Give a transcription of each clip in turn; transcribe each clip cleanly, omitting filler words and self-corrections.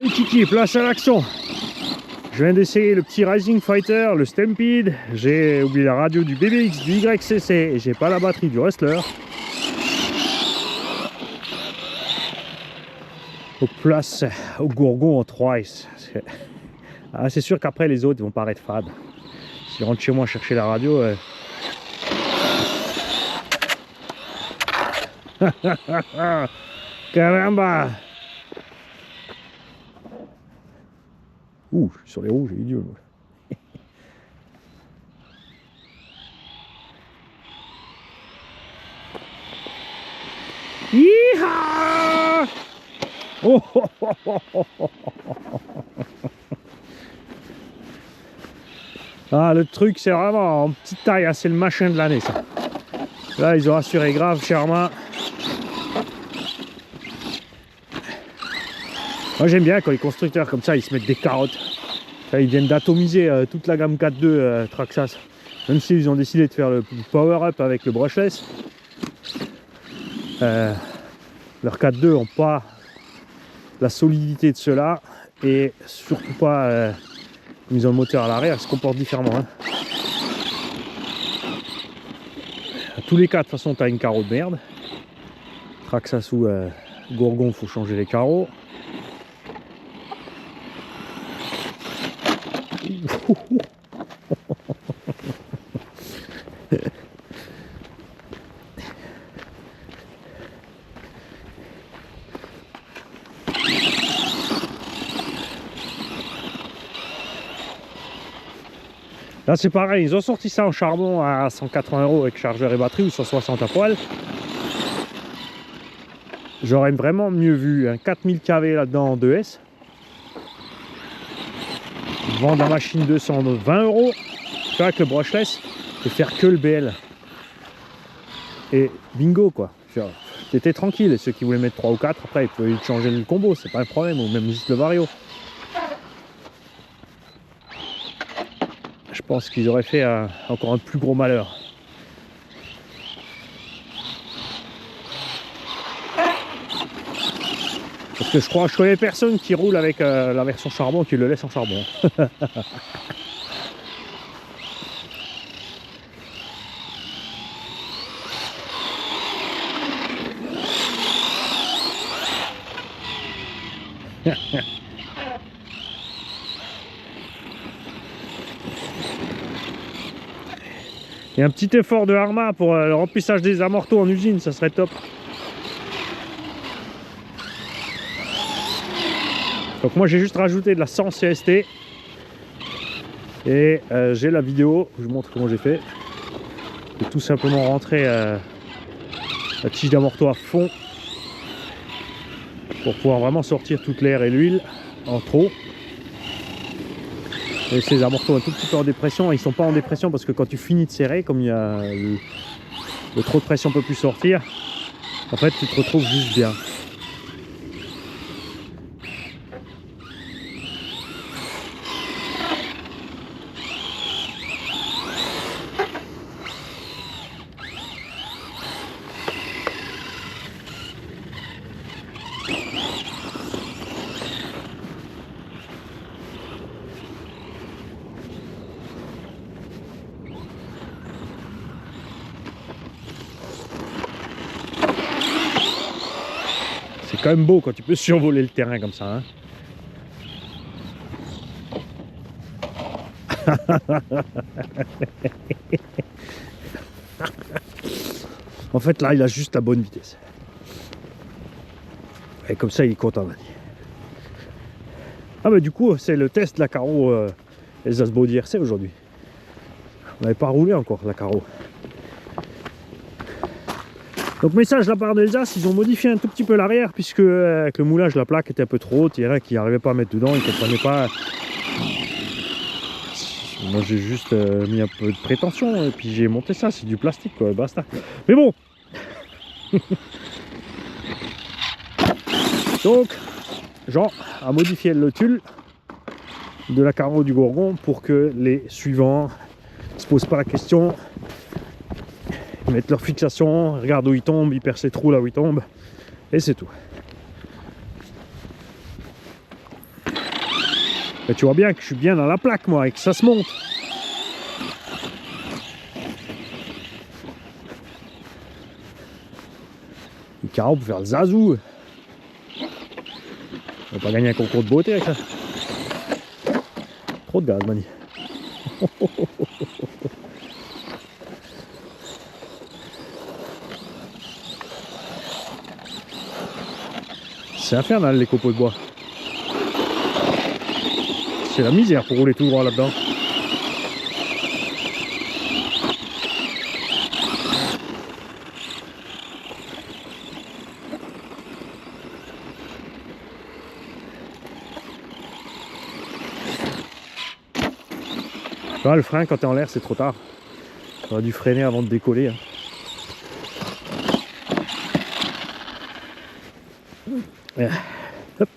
Et Kiki, place à l'action. Je viens d'essayer le petit Rising Fighter, le Stampede. J'ai oublié la radio du BBX, du YCC et j'ai pas la batterie du Rustler. Donc place au Gourgon en 3 S. Ah, c'est sûr qu'après les autres ils vont paraître fades. Si je rentre chez moi chercher la radio... Caramba! Ouh, je suis sur les roues, j'ai eu Dieu. Yeehaw! Oh, oh, oh, oh, oh, oh. Ah, le truc, c'est vraiment en petite taille, hein, c'est le machin de l'année, ça. Là, ils ont assuré grave, Sherma. Moi, j'aime bien quand les constructeurs comme ça, ils se mettent des carottes. Là, ils viennent d'atomiser toute la gamme 4.2 Traxxas. Même s'ils ont décidé de faire le power-up avec le brushless. Leurs 4.2 n'ont pas la solidité de ceux-là. Et surtout pas, comme ils ont le moteur à l'arrière, ils se comportent différemment. Hein. À tous les cas, de toute façon, tu as une carreau de merde. Traxxas ou Gourgon, il faut changer les carreaux. Là c'est pareil, ils ont sorti ça en charbon à 180 € avec chargeur et batterie ou 160 à poil. J'aurais vraiment mieux vu un 4000 kV là-dedans en 2S. Vendre la machine 220 € avec le brushless et faire que le BL. Et bingo quoi. T'étais tranquille, et ceux qui voulaient mettre 3 ou 4, après ils pouvaient changer le combo, c'est pas un problème, ou même juste le vario. Je pense qu'ils auraient fait encore un plus gros malheur. Parce que je connais personne qui roule avec la version charbon qui le laisse en charbon. Et un petit effort de Arma pour le remplissage des amortos en usine, ça serait top. Donc moi j'ai juste rajouté de la 100 CST. Et j'ai la vidéo, je vous montre comment j'ai fait. J'ai tout simplement rentré la tige d'amorto à fond. Pour pouvoir vraiment sortir toute l'air et l'huile en trop. Et ces amortos un tout petit peu en dépression, ils sont pas en dépression parce que quand tu finis de serrer, comme il y a le trop de pression peut plus sortir, en fait tu te retrouves juste bien. C'est quand même beau quand tu peux survoler le terrain comme ça. Hein. En fait là il a juste la bonne vitesse. Et comme ça il est content. Ah bah du coup c'est le test de la carreau Elsace Body RC aujourd'hui. On n'avait pas roulé encore la carreau. Donc message de la part d'Elsace, ils ont modifié un tout petit peu l'arrière puisque avec le moulage la plaque était un peu trop haute, il y en a qui n'arrivaient pas à mettre dedans, ils ne comprenaient pas. Moi j'ai juste mis un peu de prétention et puis j'ai monté ça, c'est du plastique quoi, basta. Mais bon. Donc Jean a modifié le tulle de la carreau du Gourgon pour que les suivants ne se posent pas la question. Ils mettent leur fixation, regardent où ils tombent, ils percent les trous là où ils tombent et c'est tout. Et tu vois bien que je suis bien dans la plaque moi et que ça se monte. Le carreau pour faire le zazou. On va pas gagner un concours de beauté avec ça. Trop de gaz, Mani. C'est infernal les copeaux de bois. C'est la misère pour rouler tout droit là-dedans. Là, le frein quand t'es en l'air c'est trop tard. J'aurais dû freiner avant de décoller. Hein. Hop.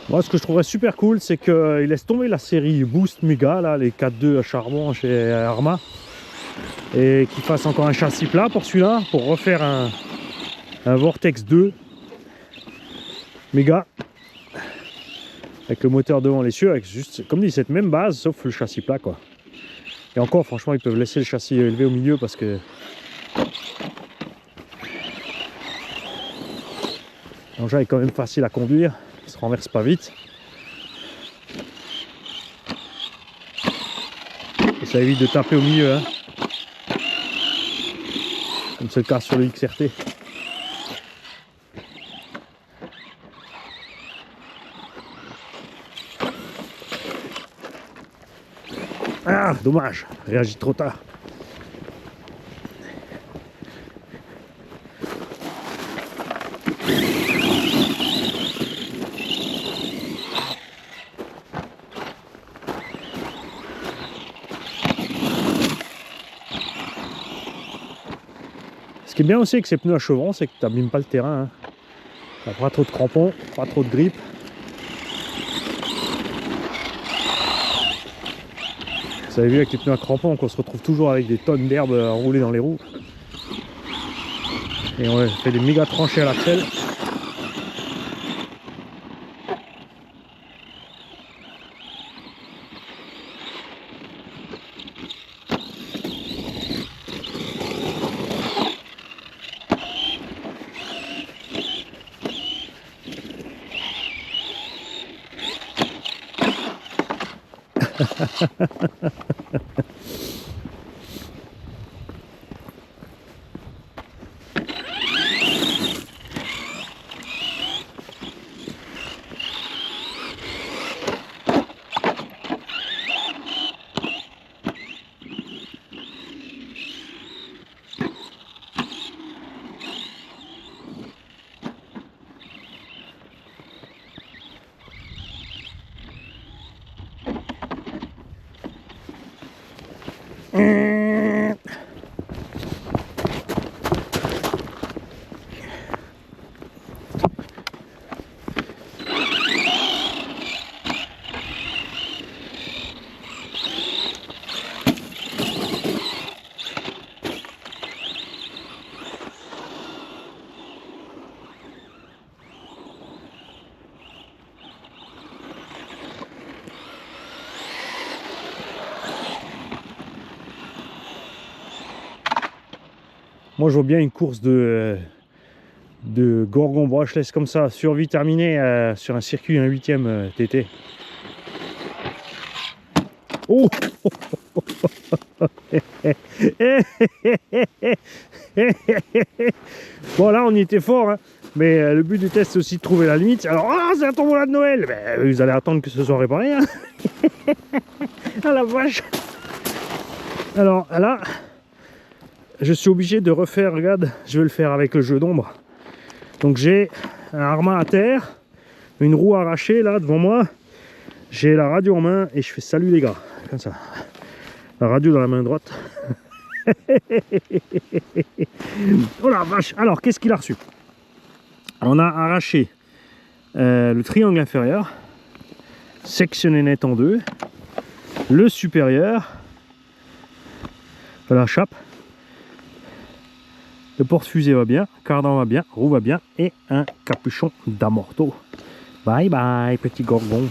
Moi ce que je trouverais super cool c'est qu'il laisse tomber la série Boost Mega, là, les 4.2 à charbon chez Arma. Et qu'il fasse encore un châssis plat pour celui-là, pour refaire un Vortex 2 Mega. Avec le moteur devant les cieux, avec juste, comme dit, cette même base, sauf le châssis plat, quoi. Et encore, franchement, ils peuvent laisser le châssis élevé au milieu parce que l'engin est quand même facile à conduire, il se renverse pas vite. Et ça évite de taper au milieu, hein. Comme c'est le cas sur le XRT. Ah, dommage, réagit trop tard. Ce qui est bien aussi avec ces pneus à chevrons, c'est que tu n'abîmes pas le terrain. Hein. Tu n'as pas trop de crampons, pas trop de grippe. Vous avez vu avec les pneus à crampons qu'on se retrouve toujours avec des tonnes d'herbe enroulées dans les roues. Et on fait des méga tranchées à l'axelle. Moi je vois bien une course de Gorgon brushless comme ça, survie terminée sur un circuit, un 8e TT. Oh bon là on y était fort, hein. Mais le but du test c'est aussi de trouver la limite. Alors c'est un tombola de Noël, ben, vous allez attendre que ce soit réparé, hein. Ah la vache. Alors là je suis obligé de refaire, regarde, je vais le faire avec le jeu d'ombre. Donc j'ai un Arma à terre, une roue arrachée là devant moi, j'ai la radio en main et je fais salut les gars, comme ça. La radio dans la main droite. Oh la vache. Alors qu'est-ce qu'il a reçu? On a arraché le triangle inférieur, sectionné net en deux. le supérieur, la chape, le porte-fusée va bien, cardan va bien, roue va bien et un capuchon d'amorto. Bye bye petit gorgon.